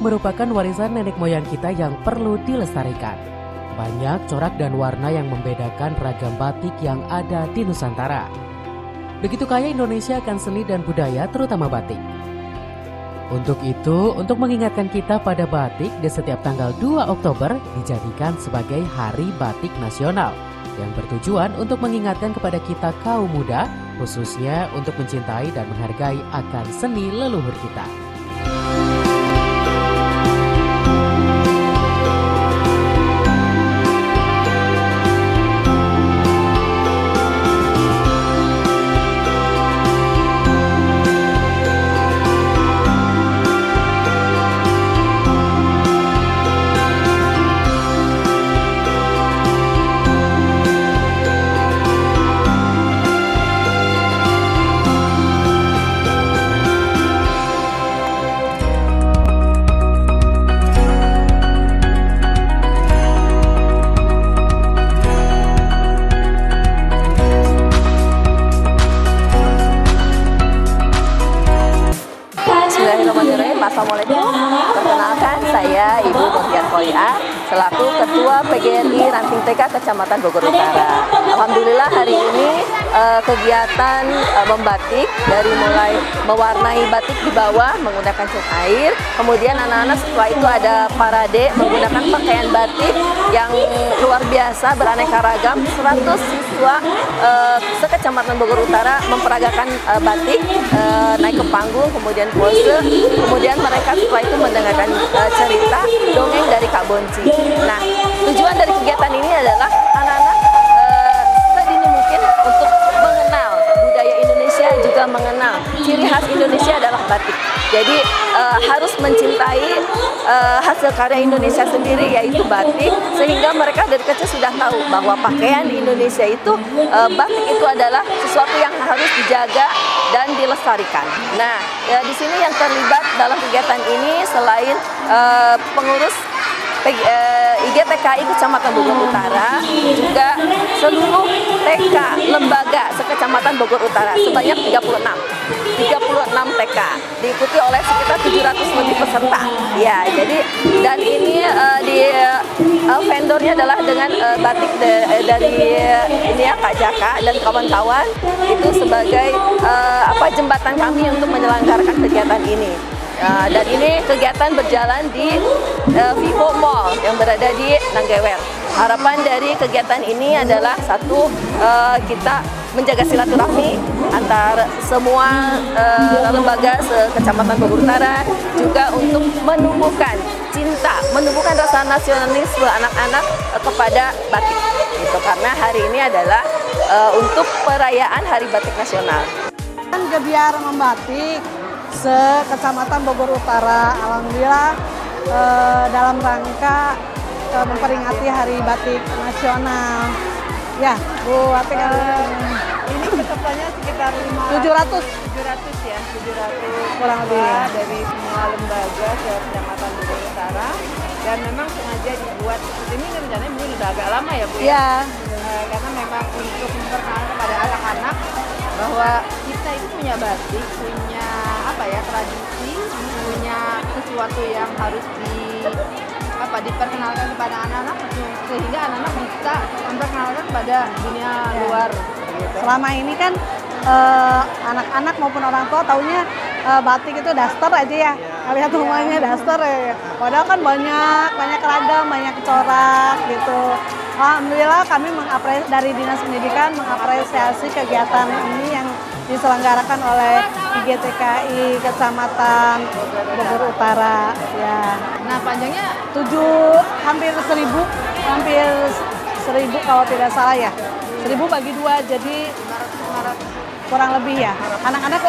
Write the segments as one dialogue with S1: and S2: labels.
S1: merupakan warisan nenek moyang kita yang perlu dilestarikan. Banyak corak dan warna yang membedakan ragam batik yang ada di Nusantara. Begitu kaya Indonesia akan seni dan budaya, terutama batik. Untuk itu, untuk mengingatkan kita pada batik, di setiap tanggal 2 Oktober dijadikan sebagai Hari Batik Nasional yang bertujuan untuk mengingatkan kepada kita kaum muda, khususnya untuk mencintai dan menghargai akan seni leluhur kita.
S2: Assalamualaikum, perkenalkan saya Ibu Nurhiyah Kholia selaku Ketua PGRI Ranting TK Kecamatan Bogor Utara. Alhamdulillah hari ini kegiatan membatik dari mulai mewarnai batik di bawah menggunakan cat air, kemudian anak-anak setelah itu ada parade menggunakan pakaian batik yang luar biasa beraneka ragam. 100 siswa sekecamatan Bogor Utara memperagakan batik, naik ke panggung, kemudian pose, kemudian mereka setelah itu mendengarkan cerita dongeng dari Kak Bonci. Nah, tujuan dari kegiatan ini adalah anak-anak sedini mungkin untuk mengenal budaya Indonesia, juga mengenal ciri khas Indonesia adalah batik. Jadi harus mencintai hasil karya Indonesia sendiri, yaitu batik, sehingga mereka dari kecil sudah tahu bahwa pakaian di Indonesia itu, batik itu adalah sesuatu yang harus dijaga dan dilestarikan. Nah, di sini yang terlibat dalam kegiatan ini selain pengurus IGTKI Kecamatan Bogor Utara, juga seluruh TK lembaga sekecamatan Bogor Utara sebanyak 36 TK, diikuti oleh sekitar 700 lebih peserta. Ya, jadi dan ini vendornya adalah dengan batik dari ini ya Kak Jaka dan kawan-kawan, itu sebagai jembatan kami untuk menyelenggarakan kegiatan ini. Dan ini kegiatan berjalan di Vivo Mall yang berada di Nanggewer. Harapan dari kegiatan ini adalah satu, kita menjaga silaturahmi antar semua lembaga Kecamatan Bogor Utara, juga untuk menumbuhkan cinta, menumbuhkan rasa nasionalisme anak-anak kepada batik. Gitu, karena hari ini adalah untuk perayaan Hari Batik Nasional.
S3: Gebiar membatik se-Kecamatan Bogor Utara, alhamdulillah dalam rangka memperingati Hari Batik Nasional. Ya, Bu Batik
S4: ini pesertanya sekitar
S3: 700
S4: ya, 700
S3: kurang lebih
S4: dari semua lembaga se-Kecamatan Bogor Utara, dan memang sengaja dibuat seperti ini. Rencananya mungkin udah agak lama ya Bu ya, karena memang untuk memperkenalkan kepada anak-anak bahwa kita itu punya batik, punya tradisi, punya sesuatu yang harus diperkenalkan kepada anak-anak, sehingga anak-anak bisa memperkenalkan kepada dunia luar. Gitu.
S3: Selama ini kan anak-anak maupun orang tua taunya batik itu daster aja ya, lihat rumahnya daster ya. Padahal kan banyak ragam, banyak corak gitu. Alhamdulillah kami dari Dinas Pendidikan mengapresiasi kegiatan ini yang diselenggarakan oleh IGTKI Kecamatan Bogor Utara. Ya.
S4: Nah, panjangnya
S3: hampir 1000 kalau tidak salah ya. 1000 bagi 2, jadi kurang lebih ya. Anak-anak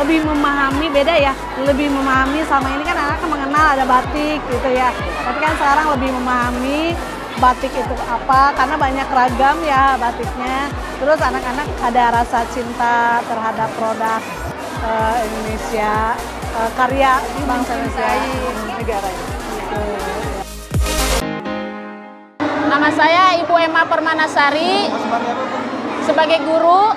S3: lebih memahami, beda ya, lebih memahami. Selama ini kan anak mengenal ada batik gitu ya, tapi kan sekarang lebih memahami batik itu apa, karena banyak ragam ya batiknya. Terus anak-anak ada rasa cinta terhadap produk Indonesia, karya bangsa Indonesia, negara ini.
S5: Nama saya Ibu Emma Permanasari, sebagai guru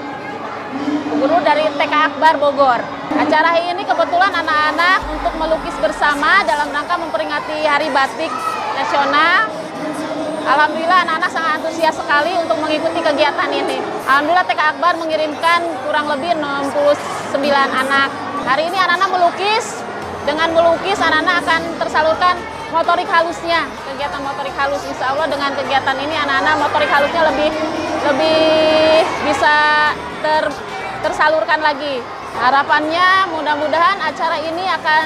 S5: dari TK Akbar Bogor. Acara ini kebetulan anak-anak untuk melukis bersama dalam rangka memperingati Hari Batik Nasional. Alhamdulillah anak-anak sangat antusias sekali untuk mengikuti kegiatan ini. Alhamdulillah TK Akbar mengirimkan kurang lebih 69 anak. Hari ini anak-anak melukis. Dengan melukis anak-anak akan tersalurkan motorik halusnya. Kegiatan motorik halus, insya Allah dengan kegiatan ini anak-anak motorik halusnya lebih bisa tersalurkan lagi. Harapannya mudah-mudahan acara ini akan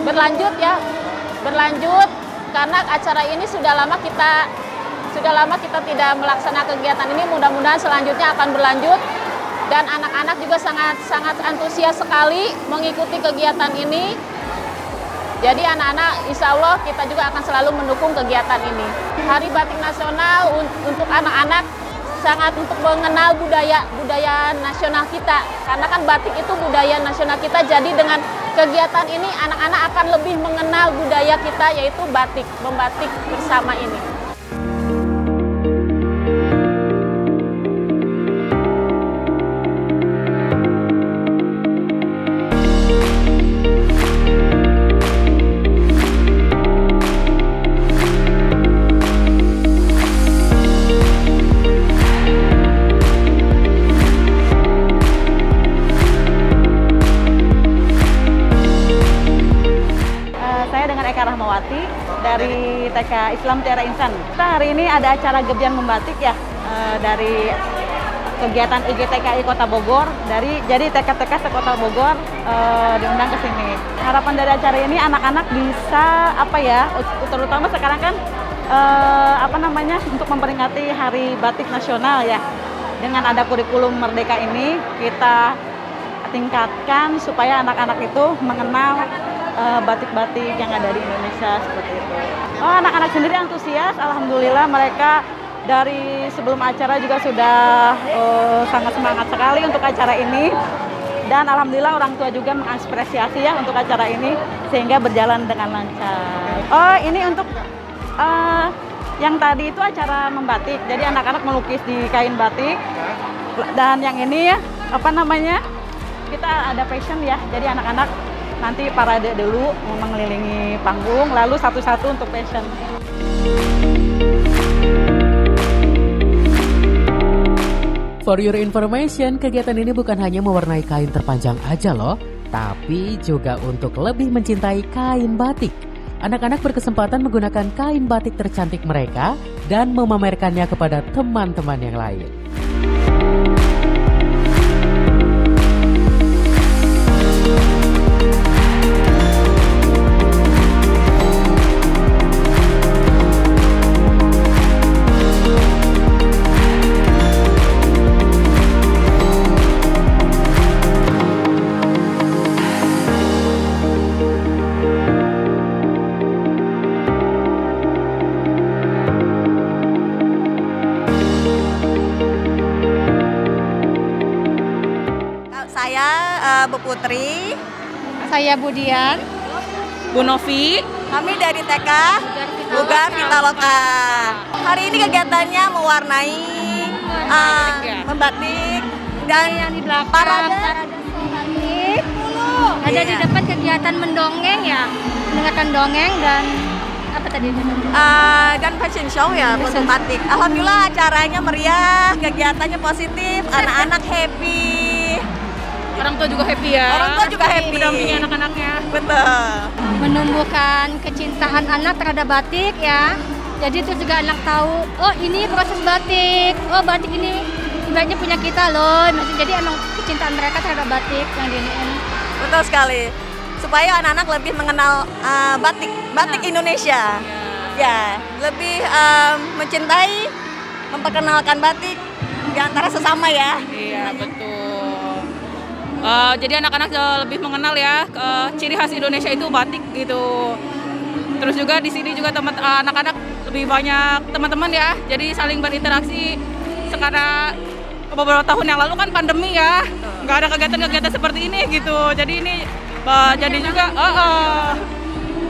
S5: berlanjut ya. Berlanjut karena acara ini sudah lama kita tidak melaksanakan kegiatan ini, mudah-mudahan selanjutnya akan berlanjut dan anak-anak juga sangat antusias sekali mengikuti kegiatan ini. Jadi anak-anak insya Allah kita juga akan selalu mendukung kegiatan ini. Hari Batik Nasional untuk anak-anak sangat untuk mengenal budaya nasional kita. Karena kan batik itu budaya nasional kita, jadi dengan kegiatan ini anak-anak akan lebih mengenal budaya kita yaitu batik, membatik bersama ini.
S3: Rahmawati dari TK Islam Tiara Insan. Kita hari ini ada acara Gebian Membatik ya dari kegiatan IGTKI Kota Bogor. Jadi TK-TK sekota Bogor diundang ke sini. Harapan dari acara ini anak-anak bisa terutama sekarang kan untuk memperingati Hari Batik Nasional ya. Dengan ada kurikulum Merdeka ini kita tingkatkan supaya anak-anak itu mengenal batik-batik yang ada di Indonesia seperti itu. Anak-anak sendiri antusias, alhamdulillah mereka dari sebelum acara juga sudah sangat semangat sekali untuk acara ini. Dan alhamdulillah orang tua juga mengapresiasi ya untuk acara ini sehingga berjalan dengan lancar. Ini untuk yang tadi itu acara membatik. Jadi anak-anak melukis di kain batik. Dan yang ini ya, kita ada fashion ya. Jadi anak-anak nanti parade dulu mengelilingi panggung, lalu satu-satu untuk fashion.
S1: For your information, kegiatan ini bukan hanya mewarnai kain terpanjang aja loh, tapi juga untuk lebih mencintai kain batik. Anak-anak berkesempatan menggunakan kain batik tercantik mereka dan memamerkannya kepada teman-teman yang lain.
S2: Saya Bu Putri.
S6: Saya Budian.
S2: Bu Novi. Kami dari TK Bugar Pitaloka. Hari ini kegiatannya mewarnai membatik dan
S6: yang di belakang
S2: parade.
S6: Ada di depan kegiatan mendongeng ya, mendengarkan dongeng dan apa tadi?
S2: Dan fashion show ya untuk batik. Alhamdulillah acaranya meriah, kegiatannya positif, anak-anak happy.
S7: Orang tua juga happy ya.
S2: Orang tua juga happy.
S7: Mendampingi anak-anaknya.
S2: Betul.
S6: Menumbuhkan kecintaan anak terhadap batik ya. Jadi terus juga anak tahu, oh ini proses batik. Oh batik ini ibaratnya punya kita loh. Jadi anak kecintaan mereka terhadap batik yang diiniin.
S2: Betul sekali. Supaya anak-anak lebih mengenal batik Indonesia. Ya, lebih mencintai, memperkenalkan batik di antara sesama ya.
S7: Iya, betul. Jadi anak-anak lebih mengenal ya ciri khas Indonesia itu batik gitu. Terus juga di sini juga anak-anak lebih banyak teman-teman ya. Jadi saling berinteraksi. Sekarang beberapa tahun yang lalu kan pandemi ya, nggak ada kegiatan-kegiatan seperti ini gitu. Jadi ini jadi juga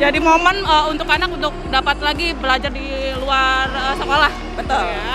S7: jadi momen untuk anak untuk dapat lagi belajar di luar sekolah.
S2: Betul.
S7: Ya.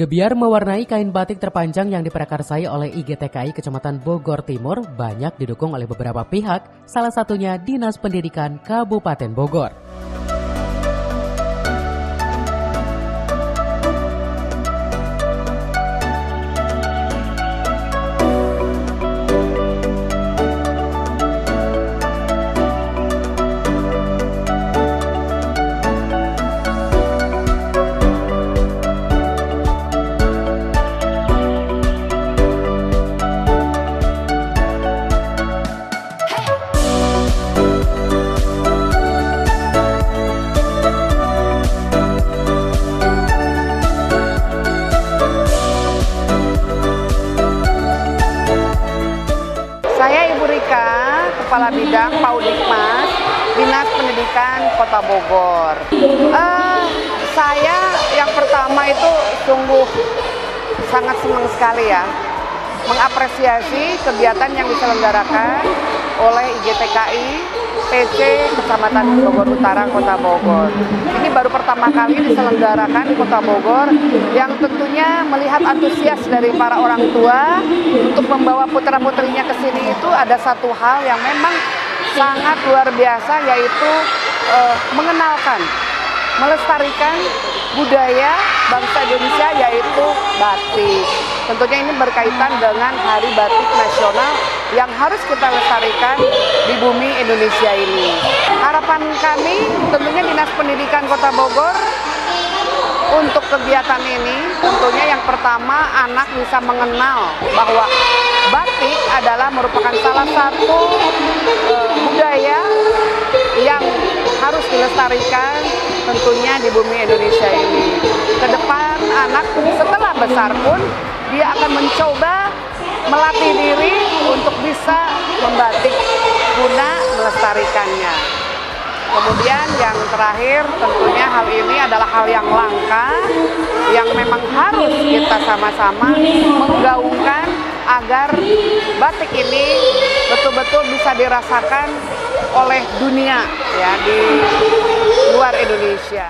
S1: Gebiar mewarnai kain batik terpanjang yang diprakarsai oleh IGTKI Kecamatan Bogor Timur banyak didukung oleh beberapa pihak, salah satunya Dinas Pendidikan Kabupaten Bogor.
S4: Saya Ibu Rika, Kepala Bidang Paudikmas, Dinas Pendidikan Kota Bogor. Saya yang pertama itu sungguh sangat senang sekali ya, mengapresiasi kegiatan yang diselenggarakan oleh IGTKI PC Kecamatan Bogor Utara Kota Bogor. Ini baru pertama kali diselenggarakan di Kota Bogor, yang tentunya melihat antusias dari para orang tua untuk membawa putra-putrinya ke sini itu ada satu hal yang memang sangat luar biasa, yaitu mengenalkan, melestarikan budaya bangsa Indonesia, yaitu batik. Tentunya ini berkaitan dengan Hari Batik Nasional yang harus kita lestarikan di bumi Indonesia ini. Harapan kami tentunya Dinas Pendidikan Kota Bogor untuk kegiatan ini, tentunya yang pertama anak bisa mengenal bahwa batik adalah merupakan salah satu budaya yang harus dilestarikan tentunya di bumi Indonesia ini. Kedepan anak setelah besar pun dia akan mencoba melatih diri untuk bisa membatik guna melestarikannya. Kemudian yang terakhir tentunya hal ini adalah hal yang langka yang memang harus kita sama-sama menggaungkan agar batik ini betul-betul bisa dirasakan oleh dunia ya, di luar Indonesia.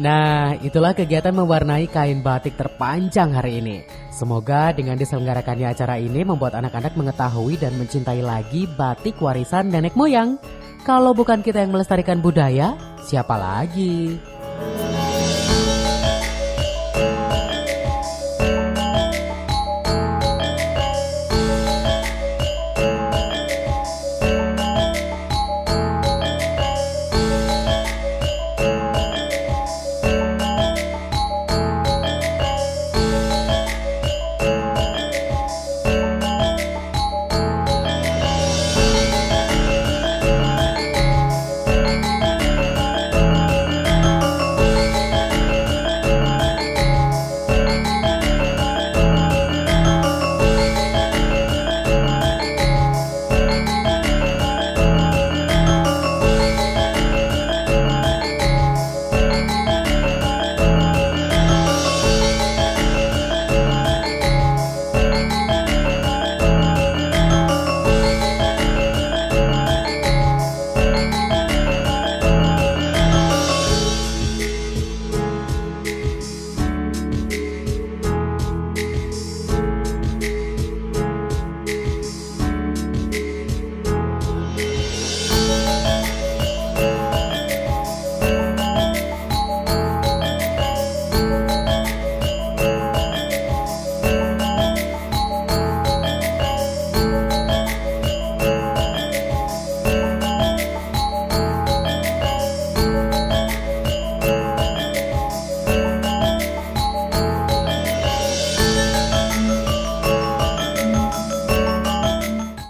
S1: Nah, itulah kegiatan mewarnai kain batik terpanjang hari ini. Semoga dengan diselenggarakannya acara ini membuat anak-anak mengetahui dan mencintai lagi batik warisan nenek moyang. Kalau bukan kita yang melestarikan budaya, siapa lagi?